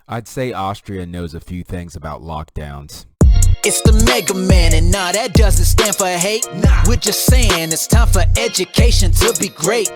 I'd say Austria knows a few things about lockdowns. It's the Mega Man, and nah, that doesn't stand for hate. We're just saying it's time for education to be great.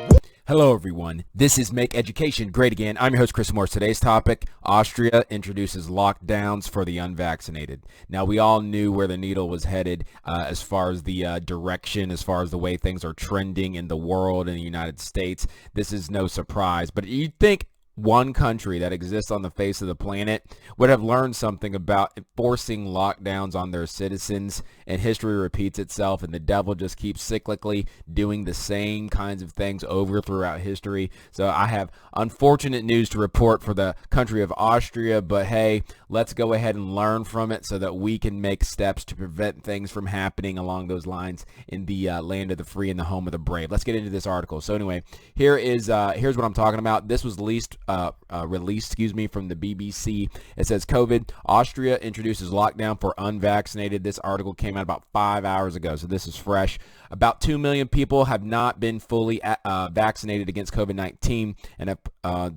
Hello everyone, this is Make Education Great Again. I'm your host Chris Moore. Today's topic, Austria introduces lockdowns for the unvaccinated. Now we all knew where the needle was headed as far as the direction, as far as the way things are trending in the world, in the United States. This is no surprise, but you'd think one country that exists on the face of the planet would have learned something about enforcing lockdowns on their citizens, and history repeats itself, and the devil just keeps cyclically doing the same kinds of things over throughout history. So I have unfortunate news to report for the country of Austria, but hey, let's go ahead and learn from it so that we can make steps to prevent things from happening along those lines in the land of the free and the home of the brave. Let's get into this article. So anyway, here's what I'm talking about. This was released from the BBC. It says COVID, Austria introduces lockdown for unvaccinated. This article came out about 5 hours ago, so this is fresh. About 2 million people have not been fully vaccinated against COVID-19, and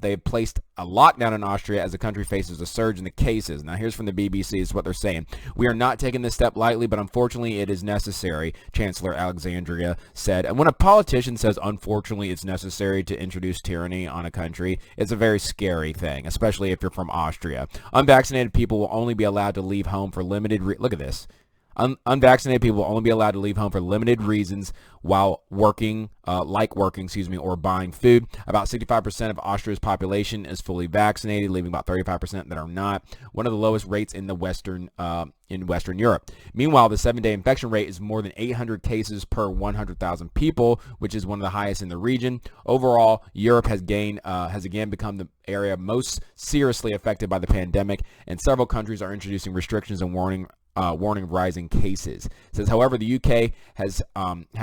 they have placed a lockdown in Austria as the country faces a surge in the cases. Now, here's from the BBC. This is what they're saying. We are not taking this step lightly, but unfortunately it is necessary, Chancellor Alexandria said. And when a politician says, unfortunately, it's necessary to introduce tyranny on a country, it's a very scary thing, especially if you're from Austria. Unvaccinated people will only be allowed to leave home for limited look at this. Unvaccinated people will only be allowed to leave home for limited reasons while working, or buying food. About 65% of Austria's population is fully vaccinated, leaving about 35% that are not. One of the lowest rates in the Western Europe. Meanwhile, the 7-day infection rate is more than 800 cases per 100,000 people, which is one of the highest in the region. Overall, Europe has again become the area most seriously affected by the pandemic, and several countries are introducing restrictions and warning of rising cases. It says, however, the UK has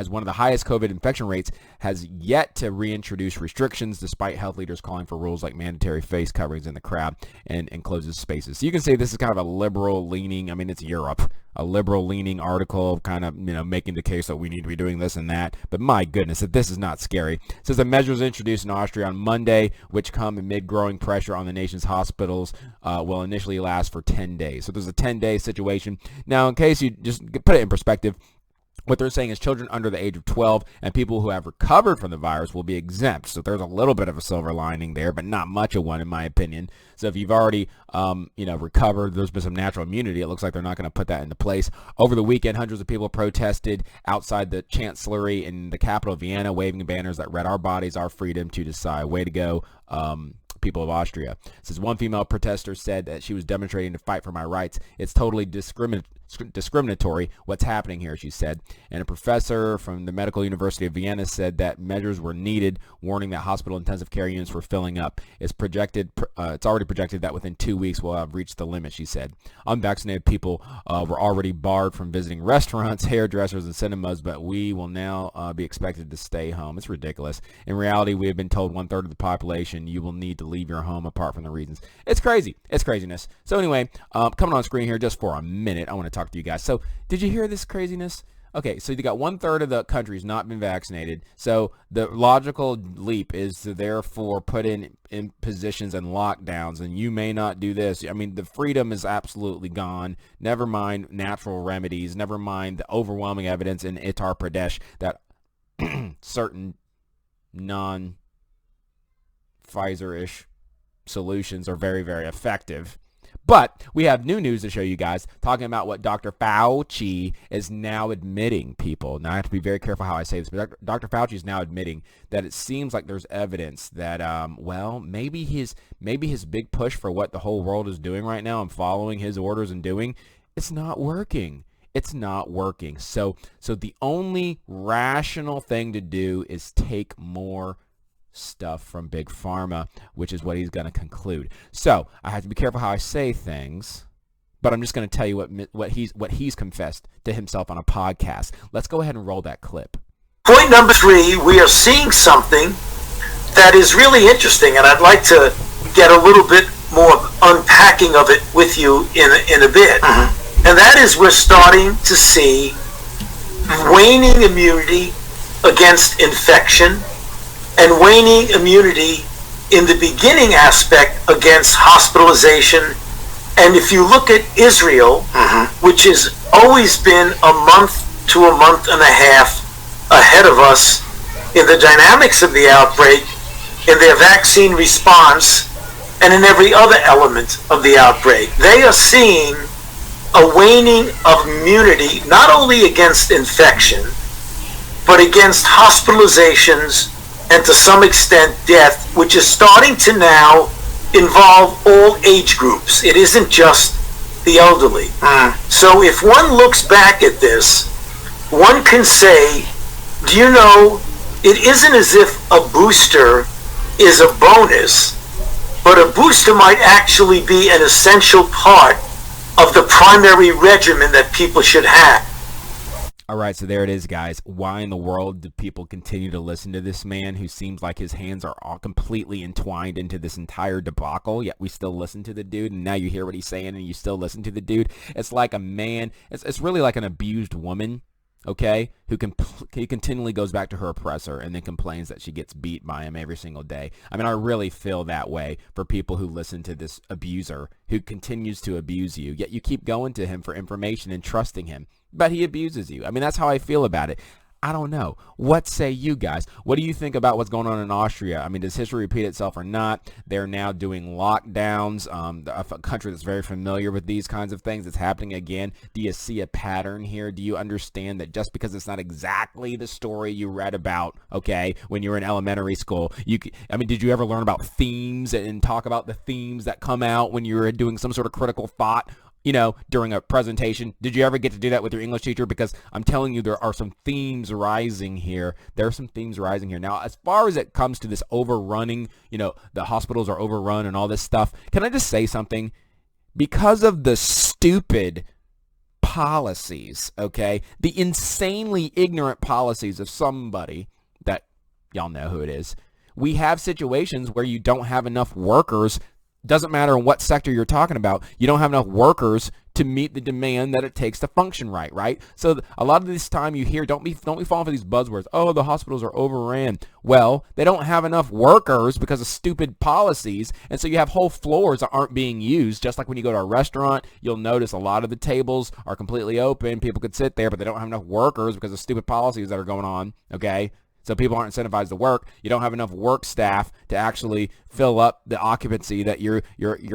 one of the highest COVID infection rates, has yet to reintroduce restrictions despite health leaders calling for rules like mandatory face coverings in the crowd and enclosed spaces. So you can say this is kind of a liberal leaning, it's Europe, a liberal leaning article kind of, making the case that we need to be doing this and that. But my goodness, that this is not scary. It says the measures introduced in Austria on Monday, which come amid growing pressure on the nation's hospitals, will initially last for 10 days. So there's a 10-day situation. Now, in case you just put it in perspective, what they're saying is children under the age of 12 and people who have recovered from the virus will be exempt. So there's a little bit of a silver lining there, but not much of one in my opinion. So if you've already, recovered, there's been some natural immunity. It looks like they're not going to put that into place. Over the weekend, hundreds of people protested outside the chancellery in the capital of Vienna, waving banners that read, "Our bodies, our freedom to decide." Way to go. People of Austria. It says one female protester said that she was demonstrating to fight for my rights. It's totally discriminatory what's happening here, she said. And a professor from the Medical University of Vienna said that measures were needed, warning that hospital intensive care units were filling up. It's already projected that within 2 weeks we'll have reached the limit, she said. Unvaccinated people were already barred from visiting restaurants, hairdressers, and cinemas, but we will now be expected to stay home. It's ridiculous. In reality, we have been told 1/3 of the population you will need to leave your home apart from the reasons. It's crazy. It's craziness. So anyway, coming on screen here just for a minute, I want to talk to you guys. So did you hear this craziness? Okay, so you got 1/3 of the country's not been vaccinated. So the logical leap is to therefore put in positions and lockdowns, and you may not do this. The freedom is absolutely gone. Never mind natural remedies. Never mind the overwhelming evidence in Uttar Pradesh that certain non-Pfizer-ish solutions are very, very effective. But we have new news to show you guys, talking about what Dr. Fauci is now admitting, people. Now, I have to be very careful how I say this, but Dr. Fauci is now admitting that it seems like there's evidence that, maybe his big push for what the whole world is doing right now and following his orders and doing, it's not working. It's not working. So the only rational thing to do is take more stuff from Big Pharma, which is what he's going to conclude. So I have to be careful how I say things, but I'm just going to tell you what he's confessed to himself on a podcast. Let's go ahead and roll that clip. Point number 3, we are seeing something that is really interesting, and I'd like to get a little bit more unpacking of it with you in a bit. And that is, we're starting to see waning immunity against infection and waning immunity in the beginning aspect against hospitalization. And if you look at Israel, which has always been a month to a month and a half ahead of us in the dynamics of the outbreak, in their vaccine response, and in every other element of the outbreak, they are seeing a waning of immunity, not only against infection, but against hospitalizations and to some extent death, which is starting to now involve all age groups. It isn't just the elderly. So if one looks back at this, one can say, do you know, it isn't as if a booster is a bonus, but a booster might actually be an essential part of the primary regimen that people should have. All right, so there it is, guys. Why in the world do people continue to listen to this man who seems like his hands are all completely entwined into this entire debacle, yet we still listen to the dude, and now you hear what he's saying and you still listen to the dude? It's like a man, it's really like an abused woman, okay, who continually goes back to her oppressor and then complains that she gets beat by him every single day. I mean, I really feel that way for people who listen to this abuser who continues to abuse you, yet you keep going to him for information and trusting him, but he abuses you. I mean, that's how I feel about it. I don't know. What say you guys? What do you think about what's going on in Austria? I mean, does history repeat itself or not? They're now doing lockdowns. A country that's very familiar with these kinds of things. It's happening again. Do you see a pattern here? Do you understand that just because it's not exactly the story you read about, okay, when you were in elementary school, I mean, did you ever learn about themes and talk about the themes that come out when you were doing some sort of critical thought, you know, during a presentation? Did you ever get to do that with your English teacher? Because I'm telling you, there are some themes rising here. There are some themes rising here. Now, as far as it comes to this overrunning, you know, the hospitals are overrun and all this stuff, can I just say something? Because of the stupid policies, okay, the insanely ignorant policies of somebody that y'all know who it is, we have situations where you don't have enough workers. Doesn't matter in what sector you're talking about, you don't have enough workers to meet the demand that it takes to function right? So a lot of this time you hear, don't be falling for these buzzwords. Oh, the hospitals are overran. Well, they don't have enough workers because of stupid policies, and so you have whole floors that aren't being used. Just like when you go to a restaurant, you'll notice a lot of the tables are completely open. People could sit there, but they don't have enough workers because of stupid policies that are going on, okay? So people aren't incentivized to work. You don't have enough work staff to actually fill up the occupancy that your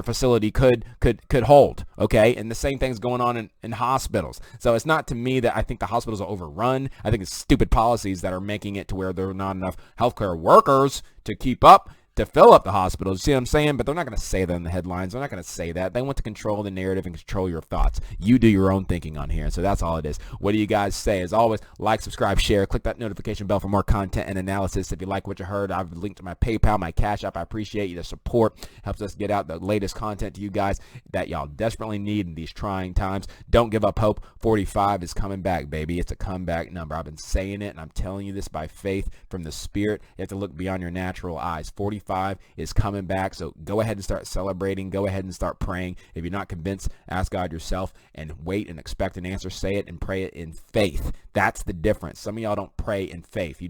facility could hold, okay? And the same thing's going on in hospitals. So it's not to me that I think the hospitals are overrun. I think it's stupid policies that are making it to where there are not enough healthcare workers to keep up, to fill up the hospitals. You see what I'm saying? But they're not going to say that in the headlines. They're not going to say that. They want to control the narrative and control your thoughts. You do your own thinking on here. And so that's all it is. What do you guys say? As always, like, subscribe, share, click that notification bell for more content and analysis. If you like what you heard, I've linked to my PayPal, my Cash App. I appreciate you. The support helps us get out the latest content to you guys that y'all desperately need in these trying times. Don't give up hope. 45 is coming back, baby. It's a comeback number. I've been saying it, and I'm telling you this by faith from the Spirit. You have to look beyond your natural eyes. 45 is coming back, so go ahead and start celebrating. Go ahead and start praying. If you're not convinced, ask God yourself and wait and expect an answer. Say it and pray it in faith. That's the difference. Some of y'all don't pray in faith.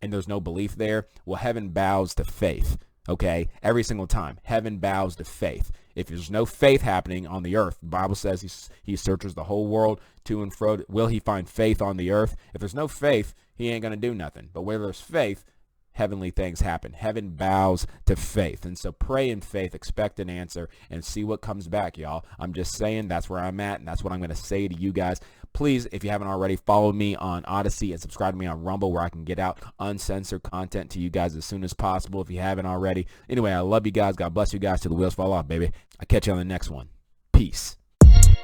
And there's no belief there. Well, heaven bows to faith, okay? Every single time, heaven bows to faith. If there's no faith happening on the earth, the Bible says he searches the whole world to and fro. Will he find faith on the earth? If there's no faith, he ain't going to do nothing. But where there's faith, heavenly things happen. Heaven bows to faith. And so pray in faith, expect an answer, and see what comes back, y'all. I'm just saying that's where I'm at, and that's what I'm going to say to you guys. Please, if you haven't already, follow me on Odysee and subscribe to me on Rumble, where I can get out uncensored content to you guys as soon as possible if you haven't already. Anyway, I love you guys. God bless you guys till the wheels fall off, baby. I'll catch you on the next one. Peace.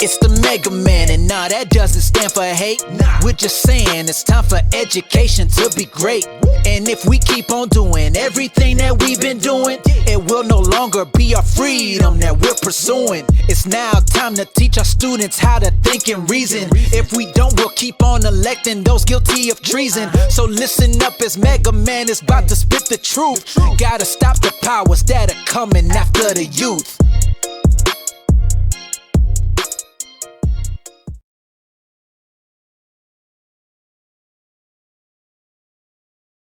It's the Mega Man, and nah, that doesn't stand for hate. We're just saying it's time for education to be great. And if we keep on doing everything that we've been doing, it will no longer be our freedom that we're pursuing. It's now time to teach our students how to think and reason. If we don't, we'll keep on electing those guilty of treason. So listen up, as Mega Man is about to spit the truth. Gotta stop the powers that are coming after the youth.